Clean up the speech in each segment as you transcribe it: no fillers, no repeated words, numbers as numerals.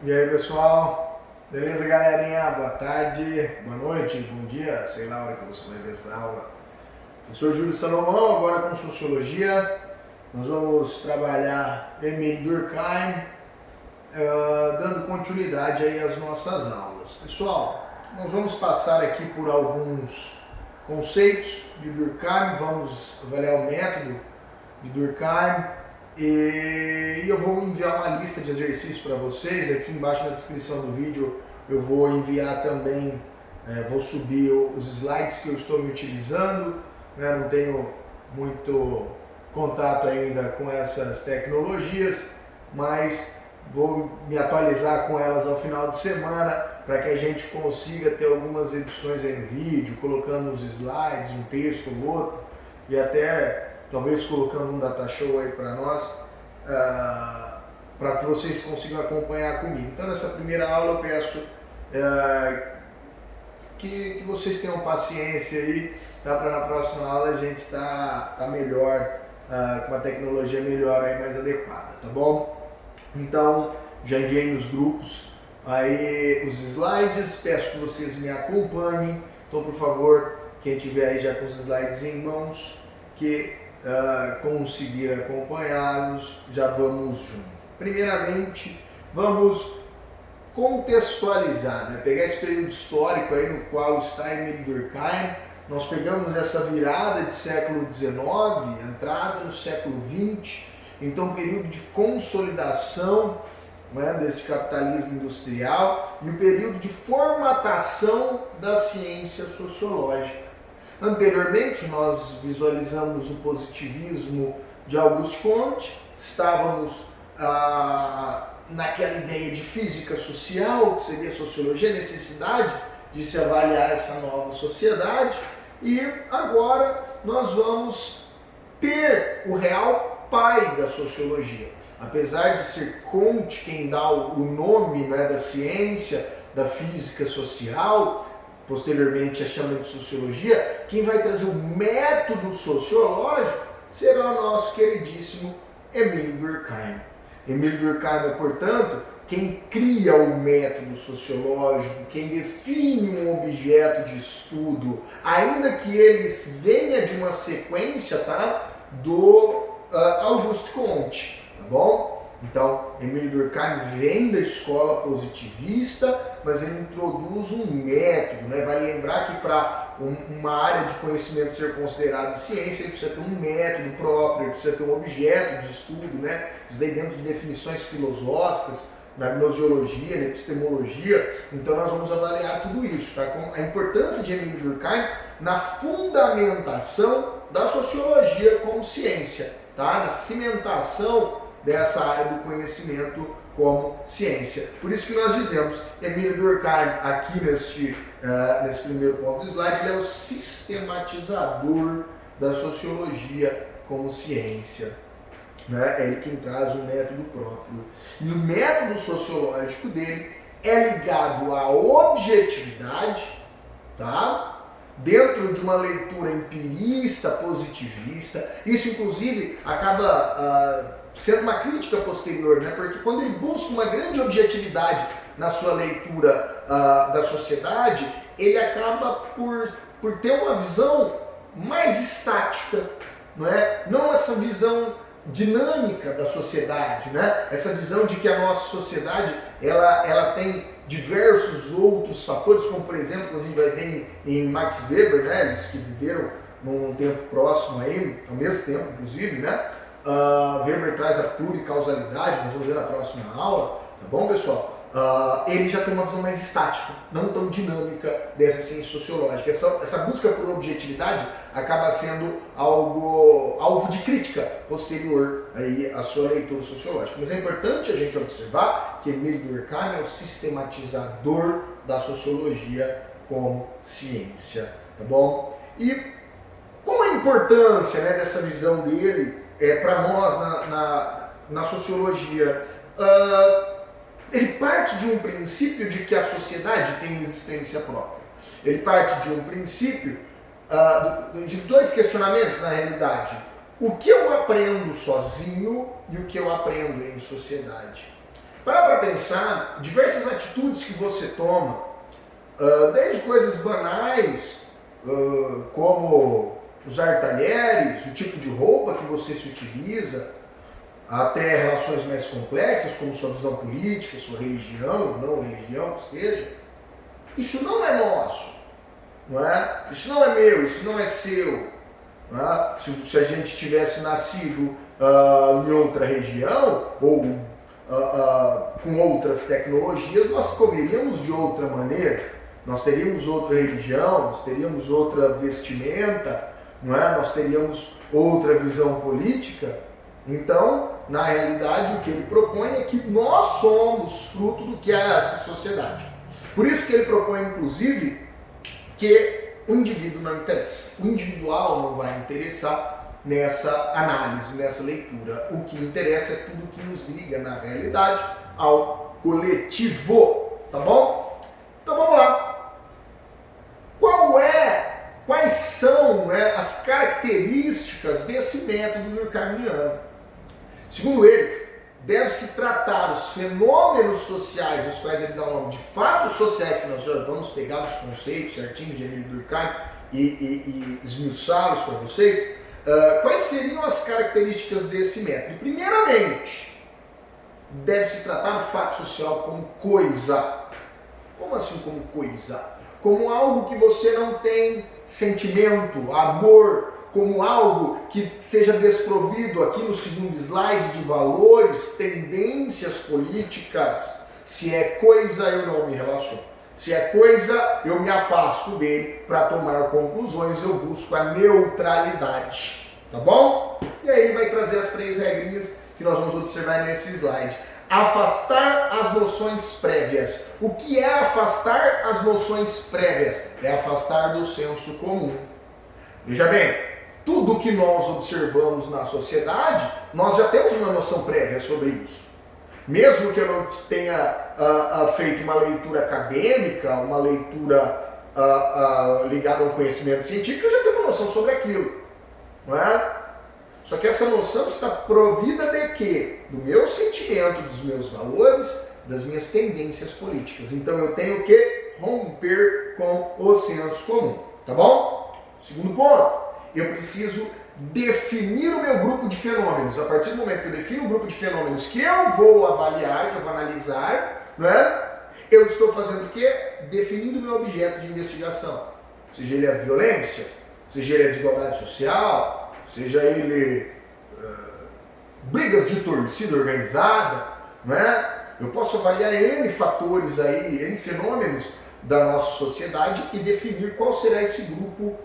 E aí pessoal, beleza galerinha? Boa tarde, boa noite, bom dia, sei lá a hora que você vai ver essa aula. Professor Júlio Salomão, agora com Sociologia. Nós vamos trabalhar Émile Durkheim, dando continuidade aí às nossas aulas. Pessoal, nós vamos passar aqui por alguns conceitos de Durkheim, vamos avaliar o método de Durkheim. E eu vou enviar uma lista de exercícios para vocês. Aqui embaixo na descrição do vídeo eu vou enviar também, vou subir os slides que eu estou me utilizando, né? Não tenho muito contato ainda com essas tecnologias, mas vou me atualizar com elas ao final de semana para que a gente consiga ter algumas edições aí no vídeo, colocando os slides, um texto ou outro, e até talvez colocando um data show aí para nós, para que vocês consigam acompanhar comigo. Então nessa primeira aula eu peço que vocês tenham paciência aí, tá? Para na próxima aula a gente tá melhor, com uma tecnologia melhor aí, mais adequada, tá bom? Então já enviei nos grupos aí os slides, peço que vocês me acompanhem. Então por favor, quem tiver aí já com os slides em mãos, que conseguir acompanhá-los, já vamos junto. Primeiramente, vamos contextualizar, né? Pegar esse período histórico aí no qual está Émile Durkheim. Nós pegamos essa virada de século XIX, entrada no século XX, então período de consolidação, né, desse capitalismo industrial e o período de formatação da ciência sociológica. Anteriormente, nós visualizamos o positivismo de Auguste Comte, estávamos naquela ideia de física social, que seria a sociologia, a necessidade de se avaliar essa nova sociedade, e agora nós vamos ter o real pai da sociologia. Apesar de ser Comte quem dá o nome, né, da ciência, da física social, posteriormente a chama de sociologia, quem vai trazer o método sociológico será o nosso queridíssimo Émile Durkheim. Émile Durkheim é, portanto, quem cria o método sociológico, quem define um objeto de estudo, ainda que ele venha de uma sequência, tá, do Auguste Comte, tá bom? Então, Émile Durkheim vem da escola positivista, mas ele introduz um método, né? Vale lembrar que para uma área de conhecimento ser considerada ciência, ele precisa ter um método próprio, ele precisa ter um objeto de estudo, né? Isso daí dentro de definições filosóficas, na gnoseologia, na epistemologia. Então nós vamos avaliar tudo isso, tá? Com a importância de Émile Durkheim na fundamentação da sociologia como ciência, tá? Na cimentação dessa área do conhecimento como ciência. Por isso que nós dizemos, Émile Durkheim, aqui nesse primeiro ponto do slide, ele é o sistematizador da sociologia como ciência. Né? É ele quem traz o método próprio. E o método sociológico dele é ligado à objetividade, tá? Dentro de uma leitura empirista, positivista. Isso, inclusive, acaba sendo uma crítica posterior, né? Porque quando ele busca uma grande objetividade na sua leitura da sociedade, ele acaba por ter uma visão mais estática, não é? Não essa visão dinâmica da sociedade, né? Essa visão de que a nossa sociedade ela tem diversos outros fatores, como por exemplo, quando a gente vai ver em Max Weber, né? Eles que viveram num tempo próximo aí, ao mesmo tempo inclusive, né? Weber traz a pluricausalidade, nós vamos ver na próxima aula, tá bom, pessoal? Ele já tem uma visão mais estática, não tão dinâmica dessa ciência sociológica. Essa busca por objetividade acaba sendo alvo de crítica posterior aí à sua leitura sociológica. Mas é importante a gente observar que Émile Durkheim é o sistematizador da sociologia como ciência, tá bom? E qual a importância, né, dessa visão dele para nós na sociologia? Ele parte de um princípio de que a sociedade tem existência própria. Ele parte de um princípio de dois questionamentos, na realidade. O que eu aprendo sozinho e o que eu aprendo em sociedade. Para pensar diversas atitudes que você toma, desde coisas banais, como usar talheres, o tipo de roupa que você se utiliza, até relações mais complexas, como sua visão política, sua religião, não religião, que seja. Isso não é nosso, não é? Isso não é meu, isso não é seu. Não é? Se a gente tivesse nascido em outra região, ou com outras tecnologias, nós comeríamos de outra maneira, nós teríamos outra religião, nós teríamos outra vestimenta, não é? Nós teríamos outra visão política. Então, na realidade, o que ele propõe é que nós somos fruto do que é essa sociedade. Por isso que ele propõe, inclusive, que o indivíduo não interessa. O individual não vai interessar nessa análise, nessa leitura. O que interessa é tudo que nos liga, na realidade, ao coletivo. Tá bom? Então vamos lá. Quais são, né, as características desse método durkheimiano? Segundo ele, deve-se tratar os fenômenos sociais, os quais ele dá o nome de fatos sociais, que nós já vamos pegar os conceitos certinhos de Emile Durkheim e esmiuçá-los para vocês. Quais seriam as características desse método? Primeiramente, deve-se tratar o fato social como coisa. Como assim como coisa? Como algo que você não tem sentimento, amor, como algo que seja desprovido, aqui no segundo slide, de valores, tendências políticas. Se é coisa, eu não me relaciono. Se é coisa, eu me afasto dele. Para tomar conclusões, eu busco a neutralidade. Tá bom? E aí ele vai trazer as 3 regrinhas que nós vamos observar nesse slide. Afastar as noções prévias. O que é afastar as noções prévias? É afastar do senso comum. Veja bem, tudo que nós observamos na sociedade, nós já temos uma noção prévia sobre isso. Mesmo que eu não tenha feito uma leitura acadêmica, uma leitura ligada ao conhecimento científico, eu já tenho uma noção sobre aquilo. Não é? Só que essa noção está provida de quê? Do meu sentimento, dos meus valores, das minhas tendências políticas. Então eu tenho que romper com o senso comum. Tá bom? Segundo ponto, eu preciso definir o meu grupo de fenômenos. A partir do momento que eu defino o grupo de fenômenos que eu vou avaliar, que eu vou analisar, não é? Eu estou fazendo o quê? Definindo o meu objeto de investigação. Seja ele a violência, seja ele a desigualdade social, seja ele brigas de torcida organizada, não é? Eu posso avaliar N fatores aí, N fenômenos da nossa sociedade e definir qual será esse grupo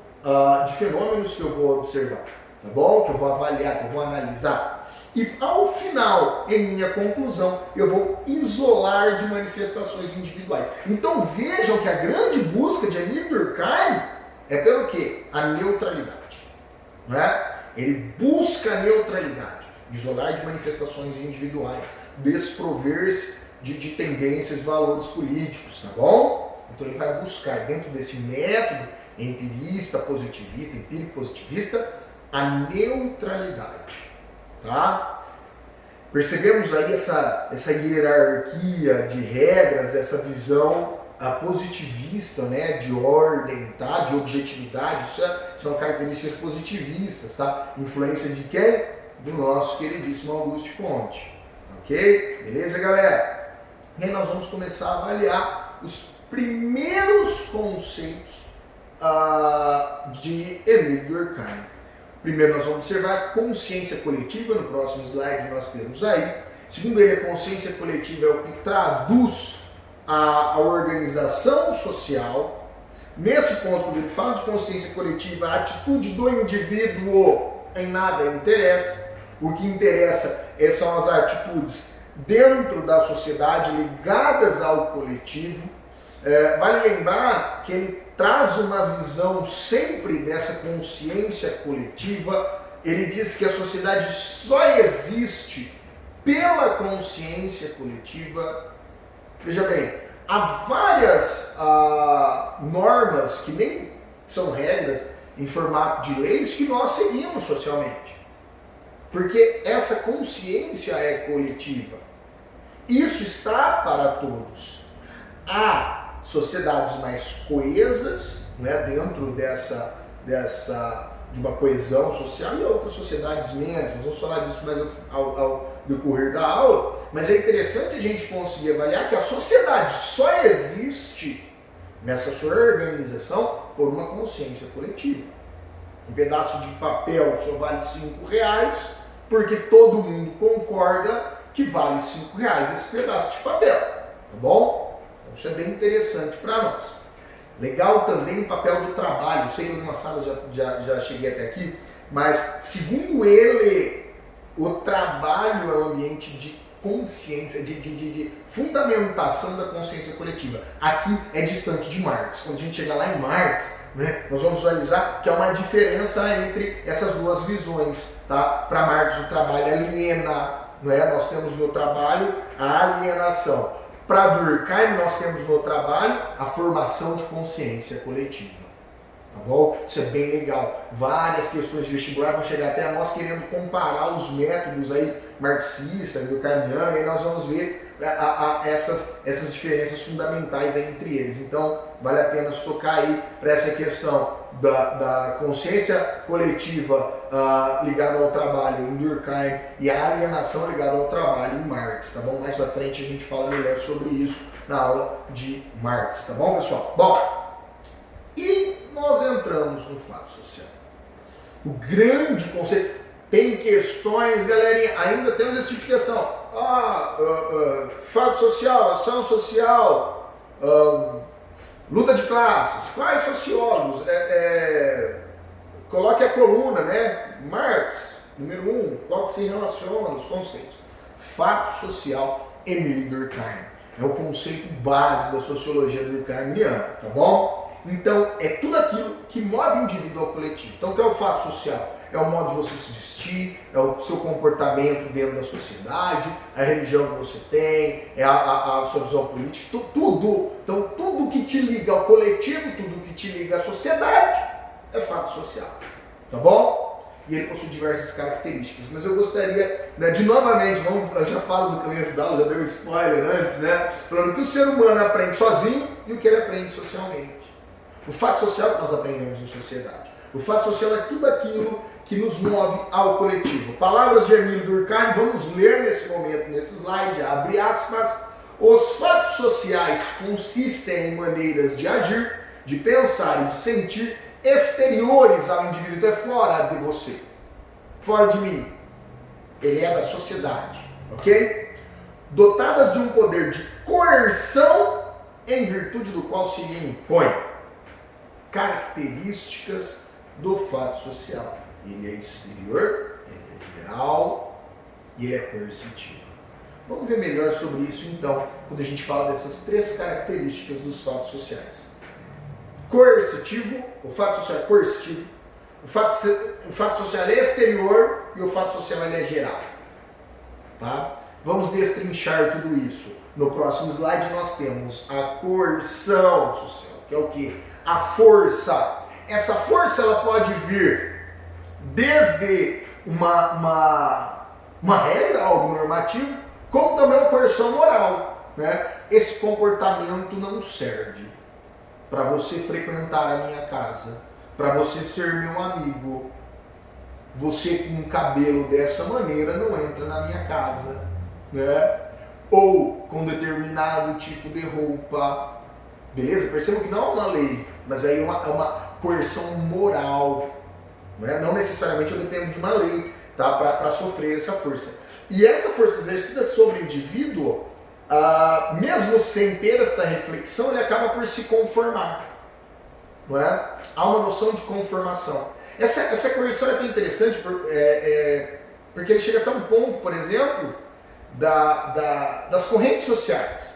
de fenômenos que eu vou observar, tá bom? Que eu vou avaliar, que eu vou analisar. E ao final, em minha conclusão, eu vou isolar de manifestações individuais. Então vejam que a grande busca de Emile Durkheim é pelo quê? A neutralidade, não é? Ele busca a neutralidade, isolar de manifestações individuais, desprover-se de tendências e valores políticos, tá bom? Então ele vai buscar dentro desse método empirista, positivista, empírico-positivista, a neutralidade, tá? Percebemos aí essa hierarquia de regras, essa visão positivista, né, de ordem, tá? De objetividade. Isso são características positivistas, tá? Influência de quem? Do nosso queridíssimo Auguste Comte, ok? Beleza, galera? E aí nós vamos começar a avaliar os primeiros conceitos de Emile Durkheim. Primeiro nós vamos observar a consciência coletiva, no próximo slide nós temos aí. Segundo ele, a consciência coletiva é o que traduz a organização social. Nesse ponto, quando ele fala de consciência coletiva, a atitude do indivíduo em nada interessa. O que interessa são as atitudes dentro da sociedade ligadas ao coletivo. Vale lembrar que ele traz uma visão sempre dessa consciência coletiva. Ele diz que a sociedade só existe pela consciência coletiva. Veja bem, há várias normas que nem são regras em formato de leis que nós seguimos socialmente. Porque essa consciência é coletiva. Isso está para todos. Há sociedades mais coesas, né, dentro de uma coesão social, e outras sociedades menos. Nós vamos falar disso mais ao decorrer da aula, mas é interessante a gente conseguir avaliar que a sociedade só existe nessa sua organização por uma consciência coletiva. Um pedaço de papel só vale R$5 porque todo mundo concorda que vale R$5 esse pedaço de papel, tá bom? Então isso é bem interessante para nós. Legal também o papel do trabalho. Sei que em algumas salas já cheguei até aqui, mas segundo ele, o trabalho é um ambiente de consciência, de fundamentação da consciência coletiva. Aqui é distante de Marx. Quando a gente chegar lá em Marx, né, nós vamos visualizar que há uma diferença entre essas duas visões. Tá? Para Marx, o trabalho aliena, não é? Nós temos no trabalho a alienação. Para Durkheim, nós temos no trabalho a formação de consciência coletiva. Tá bom? Isso é bem legal. Várias questões de vestibular vão chegar até a nós querendo comparar os métodos aí marxistas, durkheimianos, e aí nós vamos ver essas diferenças fundamentais aí entre eles. Então, vale a pena se tocar aí para essa questão da consciência coletiva ligada ao trabalho em Durkheim e a alienação ligada ao trabalho em Marx, tá bom? Mais à frente a gente fala melhor sobre isso na aula de Marx, tá bom, pessoal? Bom, e nós entramos no fato social. O grande conceito, tem questões, galerinha, ainda temos esse tipo de questão. Fato social, ação social, luta de classes. Quais sociólogos? Coloque a coluna, né? Marx, número 1, qual que se relaciona, os conceitos. Fato social, Emile Durkheim. É o conceito base da sociologia durkheimiana, tá bom? Então, é tudo aquilo que move o indivíduo ao coletivo. Então, o que é o fato social? É o modo de você se vestir, é o seu comportamento dentro da sociedade, a religião que você tem, é a sua visão política, tudo. Então, tudo que te liga ao coletivo, tudo que te liga à sociedade, é fato social. Tá bom? E ele possui diversas características. Mas eu gostaria, né, de novamente, eu já falo do começo da aula, já dei um spoiler antes, né? Falando que o ser humano aprende sozinho e o que ele aprende socialmente. O fato social que nós aprendemos em sociedade. O fato social é tudo aquilo que nos move ao coletivo. Palavras de Emile Durkheim, vamos ler nesse momento, nesse slide, abre aspas. Os fatos sociais consistem em maneiras de agir, de pensar e de sentir exteriores ao indivíduo, então é fora de você, fora de mim. Ele é da sociedade, ok? Dotadas de um poder de coerção em virtude do qual se lhe impõe. Características do fato social. Ele é exterior, ele é geral e ele é coercitivo. Vamos ver melhor sobre isso então, quando a gente fala dessas três características dos fatos sociais. Coercitivo, o fato social é coercitivo, o fato social é exterior e o fato social é geral. Tá? Vamos destrinchar tudo isso. No próximo slide nós temos a coerção social, que é o quê? A força. Essa força ela pode vir desde uma regra, algo normativo, como também uma coerção moral. Né? Esse comportamento não serve para você frequentar a minha casa, para você ser meu amigo. Você com um cabelo dessa maneira não entra na minha casa, né? Ou com determinado tipo de roupa. Beleza? Percebam que não é uma lei, mas aí é uma coerção moral. Né? Não necessariamente eu dependo de uma lei, tá? Para sofrer essa força. E essa força exercida sobre o indivíduo, mesmo sem ter esta reflexão, ele acaba por se conformar. Não é? Há uma noção de conformação. Essa coerção é tão interessante porque ele chega até um ponto, por exemplo, das correntes sociais.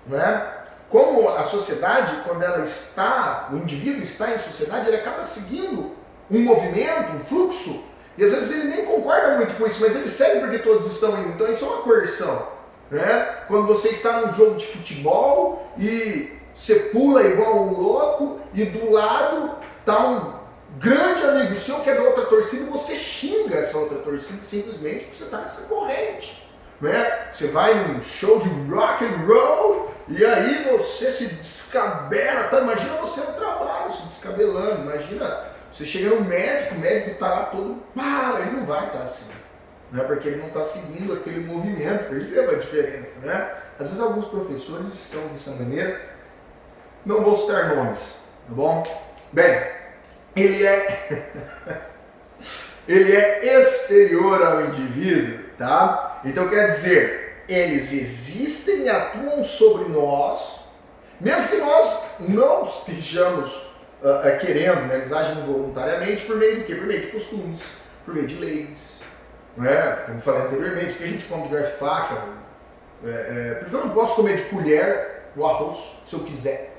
Não é? Como a sociedade, quando ela está, o indivíduo está em sociedade, ele acaba seguindo um movimento, um fluxo, e às vezes ele nem concorda muito com isso, mas ele segue porque todos estão indo. Então isso é uma coerção. Né? Quando você está num jogo de futebol e você pula igual um louco e do lado está um grande amigo seu que é da outra torcida e você xinga essa outra torcida simplesmente porque você está nessa corrente. né? Você vai num show de rock and roll e aí você se descabela, tá? Imagina você no trabalho se descabelando, imagina você chega no médico, o médico tá lá todo, ele não vai estar assim, né? Porque ele não está seguindo aquele movimento, perceba a diferença, né? Às vezes alguns professores são dessa maneira, não vou citar nomes, tá bom? Bem, ele é exterior ao indivíduo, tá? Então quer dizer, eles existem e atuam sobre nós, mesmo que nós não estejamos querendo, né? Eles agem voluntariamente por meio do quê? Por meio de costumes, por meio de leis, né? Como falei anteriormente, porque a gente come de garfo e faca, porque eu não posso comer de colher o arroz se eu quiser,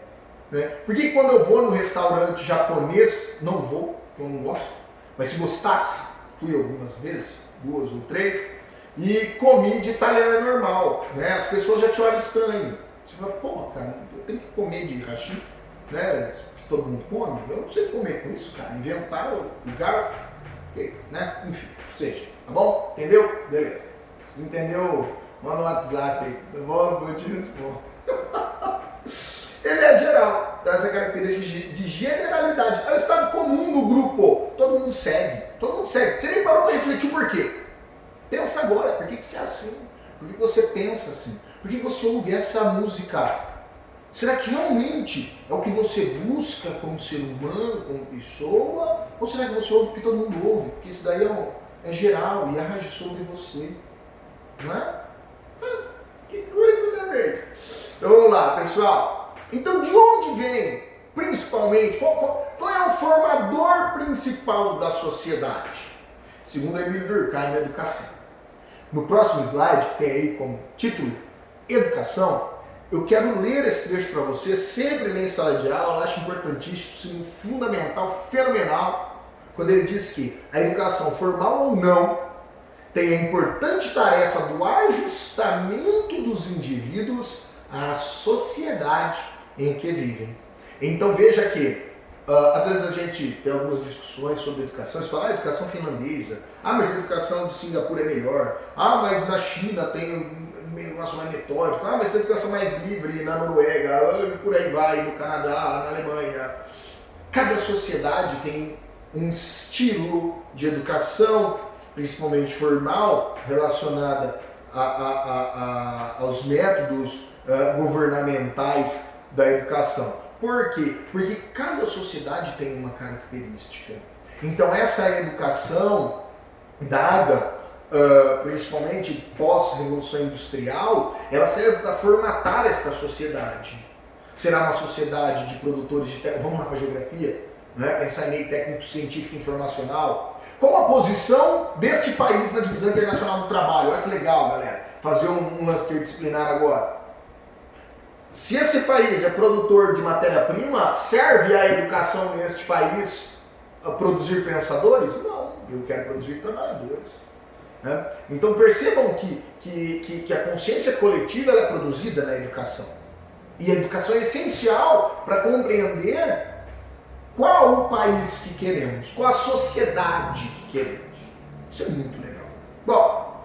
né? Por que quando eu vou no restaurante japonês, não vou, porque eu não gosto, mas se gostasse, fui algumas vezes, 2 ou 3, e comi de talher normal, né? As pessoas já te olham estranho. Você fala, porra, cara, eu tenho que comer de hashi, né? Que todo mundo come, eu não sei comer com isso, cara. Inventaram o garfo, né? Enfim, seja, tá bom? Entendeu? Beleza. Se não entendeu, manda no WhatsApp aí, tá bom? Eu te respondo. Ele é geral, dá essa característica de generalidade. É o estado comum do grupo. Todo mundo segue. Todo mundo segue. Você nem parou para refletir o porquê. Pensa agora, por que você é assim? Por que você pensa assim? Por que você ouve essa música? Será que realmente é o que você busca como ser humano, como pessoa? Ou será que você ouve porque todo mundo ouve? Porque isso daí é geral e age sobre você. Não é? Que coisa, né, velho? Então vamos lá, pessoal. Então, de onde vem, principalmente, qual é o formador principal da sociedade? Segundo Emile Durkheim, a educação. No próximo slide, que tem aí como título Educação, eu quero ler esse trecho para você, sempre ler em sala de aula, eu acho importantíssimo, fundamental, fenomenal, quando ele diz que a educação, formal ou não, tem a importante tarefa do ajustamento dos indivíduos à sociedade em que vivem. Então veja que, às vezes a gente tem algumas discussões sobre educação, você fala, a educação finlandesa, mas a educação de Singapura é melhor, mas na China tem um negócio mais metódico, mas tem educação mais livre na Noruega, por aí vai, no Canadá, na Alemanha. Cada sociedade tem um estilo de educação, principalmente formal, relacionada aos métodos governamentais da educação. Por quê? Porque cada sociedade tem uma característica. Então essa educação dada, principalmente pós-revolução industrial, ela serve para formatar esta sociedade. Será uma sociedade de produtores de... Vamos lá para a geografia, né? Pensar em meio técnico, científico, informacional. Qual a posição deste país na divisão internacional do trabalho? Olha que legal, galera. Fazer um lance interdisciplinar agora. Se esse país é produtor de matéria-prima, serve a educação neste país a produzir pensadores? Não, eu quero produzir trabalhadores. Né? Então percebam que a consciência coletiva ela é produzida na educação. E a educação é essencial para compreender qual o país que queremos, qual a sociedade que queremos. Isso é muito legal. Bom,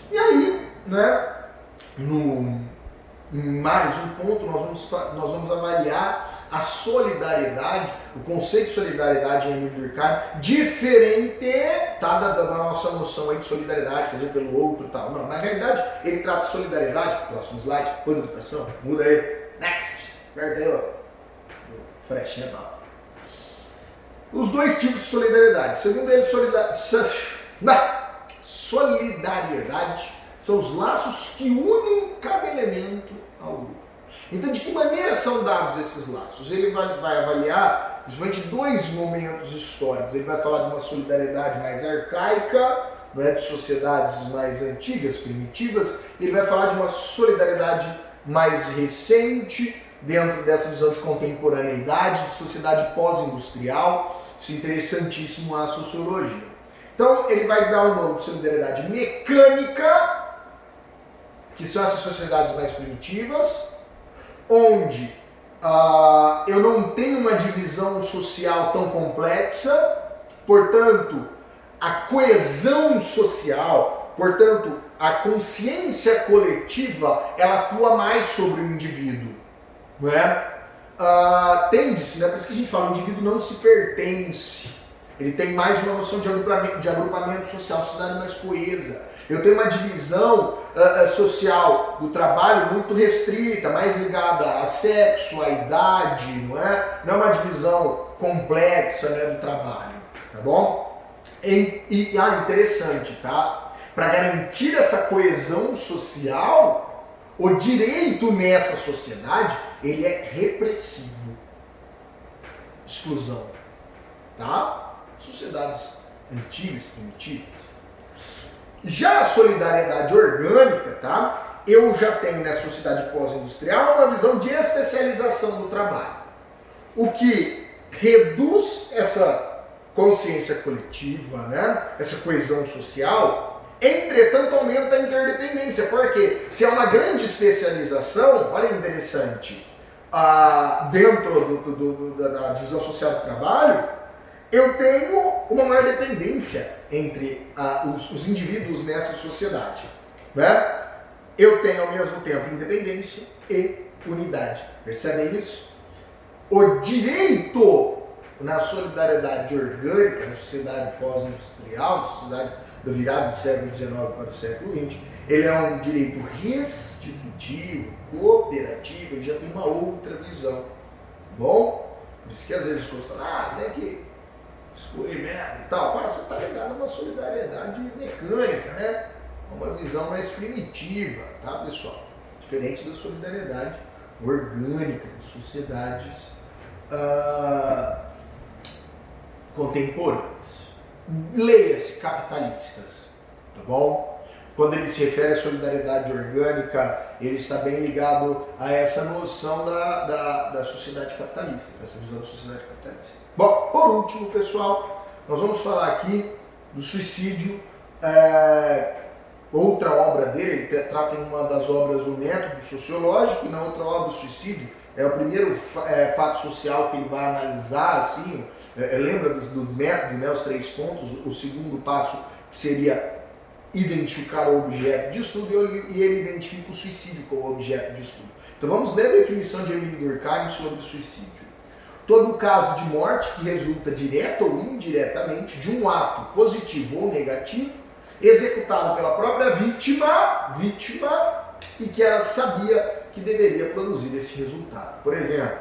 e aí, né, mais um ponto, nós vamos avaliar a solidariedade, o conceito de solidariedade em Emile Durkheim, diferente da nossa noção aí de solidariedade, fazer pelo outro e tal. Não, na realidade, ele trata de solidariedade, próximo slide, depois da educação, muda aí, next, aperta aí, ó, frechinha tal. Os dois tipos de solidariedade. Segundo ele, solidariedade são os laços que unem cada elemento ao grupo. Então, de que maneira são dados esses laços? Ele vai avaliar, principalmente, 2 momentos históricos. Ele vai falar de uma solidariedade mais arcaica, não é, de sociedades mais antigas, primitivas. Ele vai falar de uma solidariedade mais recente, dentro dessa visão de contemporaneidade, de sociedade pós-industrial. Isso é interessantíssimo a sociologia. Então, ele vai dar o nome de solidariedade mecânica, que são essas sociedades mais primitivas, onde eu não tenho uma divisão social tão complexa, portanto, a coesão social, portanto, a consciência coletiva, ela atua mais sobre o indivíduo, não é? Tende-se, né? Por isso que a gente fala, o indivíduo não se pertence. Ele tem mais uma noção de agrupamento social, sociedade mais coesa. Eu tenho uma divisão social do trabalho muito restrita, mais ligada a sexo, a idade, não é? Não é uma divisão complexa, né, do trabalho, tá bom? Interessante, tá? Para garantir essa coesão social, o direito nessa sociedade, ele é repressivo. Exclusão, tá? Sociedades antigas, primitivas. Já a solidariedade orgânica, tá? Eu já tenho nessa sociedade pós-industrial uma visão de especialização do trabalho. O que reduz essa consciência coletiva, né? Essa coesão social, entretanto aumenta a interdependência. Porque se há uma grande especialização, olha que interessante, dentro da divisão social do trabalho, eu tenho uma maior dependência entre os indivíduos nessa sociedade, né? Eu tenho ao mesmo tempo independência e unidade. Percebem isso? O direito na solidariedade orgânica, na sociedade pós-industrial, na sociedade da virada do século XIX para o século XX, ele é um direito restitutivo, cooperativo, ele já tem uma outra visão. Bom? Por isso que às vezes os falam, tem que excluir mesmo e tal. Você está ligado a uma solidariedade mecânica, né? Uma visão mais primitiva, tá, pessoal? Diferente da solidariedade orgânica das sociedades contemporâneas. Leia-se capitalistas, tá bom? Quando ele se refere à solidariedade orgânica, ele está bem ligado a essa noção da sociedade capitalista, dessa visão da sociedade capitalista. Bom, por último, pessoal, nós vamos falar aqui do suicídio. Outra obra dele, ele trata em uma das obras o método sociológico, e na outra obra o suicídio é o primeiro fato social que ele vai analisar, assim, lembra do método, né, os 3 pontos, o segundo passo que seria identificar o objeto de estudo, e ele identifica o suicídio como objeto de estudo. Então vamos ler a definição de Emile Durkheim sobre o suicídio. Todo caso de morte que resulta direta ou indiretamente de um ato positivo ou negativo, executado pela própria vítima, e que ela sabia que deveria produzir esse resultado. Por exemplo,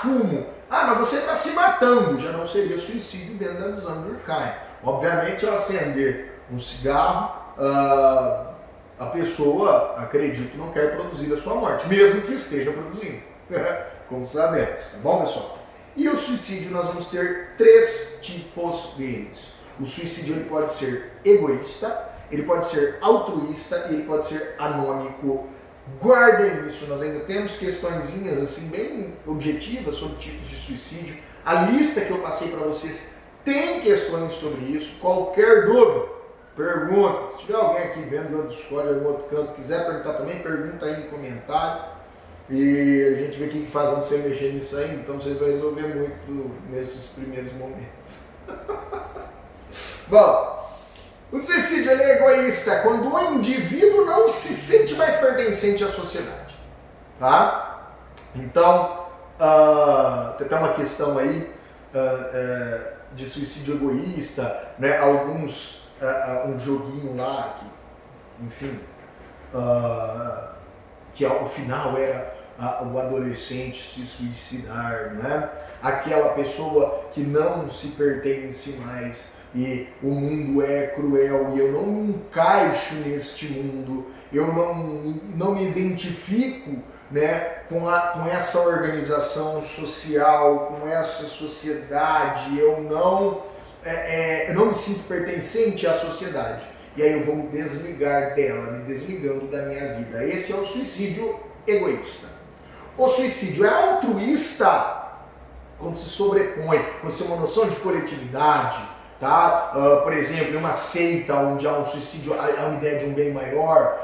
fumo. Mas você está se matando. Já não seria suicídio dentro da visão de Durkheim. Obviamente, ao acender um cigarro, a pessoa, acredito, não quer produzir a sua morte, mesmo que esteja produzindo, como sabemos, tá bom, pessoal? E o suicídio, nós vamos ter 3 tipos deles. O suicídio ele pode ser egoísta, ele pode ser altruísta e ele pode ser anônico. Guardem isso, nós ainda temos questõezinhas assim bem objetivas sobre tipos de suicídio. A lista que eu passei para vocês tem questões sobre isso. Qualquer dúvida, pergunta. Se tiver alguém aqui vendo do outro Discord, em algum outro canto, quiser perguntar também, pergunta aí no comentário. E a gente vê o que faz antes de você mexer nisso aí, então vocês vão resolver muito nesses primeiros momentos. Bom, o suicídio ele é egoísta quando o indivíduo não se sente mais pertencente à sociedade, tá? Então, tem até uma questão aí de suicídio egoísta, né? Alguns, um joguinho lá, que, enfim, que ao final era o adolescente se suicidar, né? Aquela pessoa que não se pertence mais e o mundo é cruel e eu não me encaixo neste mundo, eu não me identifico, né, com essa organização social, com essa sociedade, eu não me sinto pertencente à sociedade. E aí eu vou me desligar dela, me desligando da minha vida. Esse é o suicídio egoísta. O suicídio é altruísta quando se sobrepõe, quando se tem uma noção de coletividade, tá? Por exemplo, em uma seita onde há um suicídio, há uma ideia de um bem maior,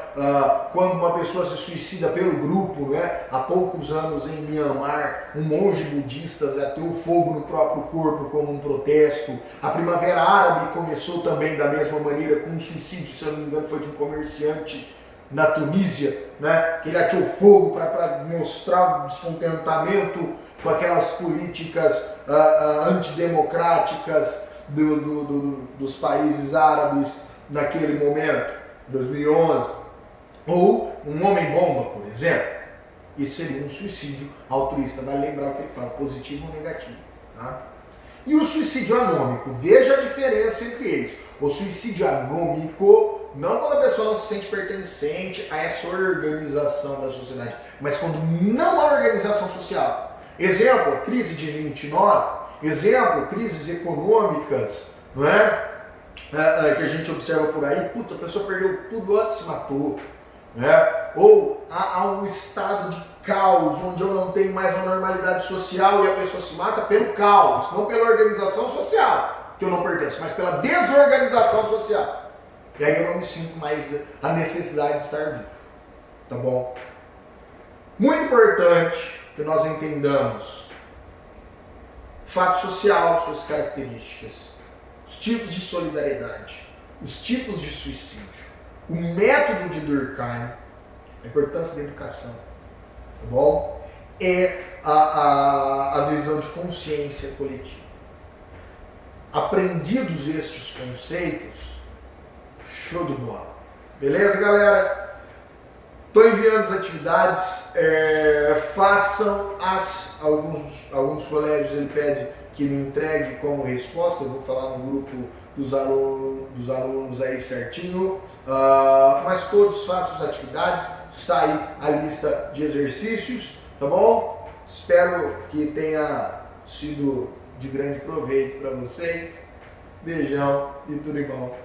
quando uma pessoa se suicida pelo grupo, né? Há poucos anos em Myanmar, um monge budista ateu fogo no próprio corpo como um protesto. A Primavera Árabe começou também da mesma maneira, com um suicídio, se eu não me engano, foi de um comerciante na Tunísia, né? Que ele ateou fogo para mostrar o descontentamento com aquelas políticas antidemocráticas dos países árabes naquele momento, 2011. Ou um homem-bomba, por exemplo. Isso seria um suicídio altruísta. Vale lembrar o que ele fala, positivo ou negativo. Tá? E o suicídio anômico, veja a diferença entre eles. O suicídio anômico, não quando a pessoa não se sente pertencente a essa organização da sociedade, mas quando não há organização social. Exemplo, a crise de 29, exemplo, crises econômicas, não é? Que a gente observa por aí, putz, a pessoa perdeu tudo antes se matou. Né? Ou há um estado de caos, onde eu não tenho mais uma normalidade social e a pessoa se mata pelo caos, não pela organização social, que eu não pertenço, mas pela desorganização social. E aí eu não me sinto mais a necessidade de estar vivo. Tá bom? Muito importante que nós entendamos fato social, suas características, os tipos de solidariedade, os tipos de suicídio, o método de Durkheim, a importância da educação, tá bom? É a visão de consciência coletiva. Aprendidos estes conceitos, show de bola. Beleza, galera? Estou enviando as atividades, façam alguns colégios ele pede que me entregue como resposta, eu vou falar no grupo dos alunos aí certinho, mas todos façam as atividades, está aí a lista de exercícios, tá bom? Espero que tenha sido de grande proveito para vocês, beijão e tudo de bom.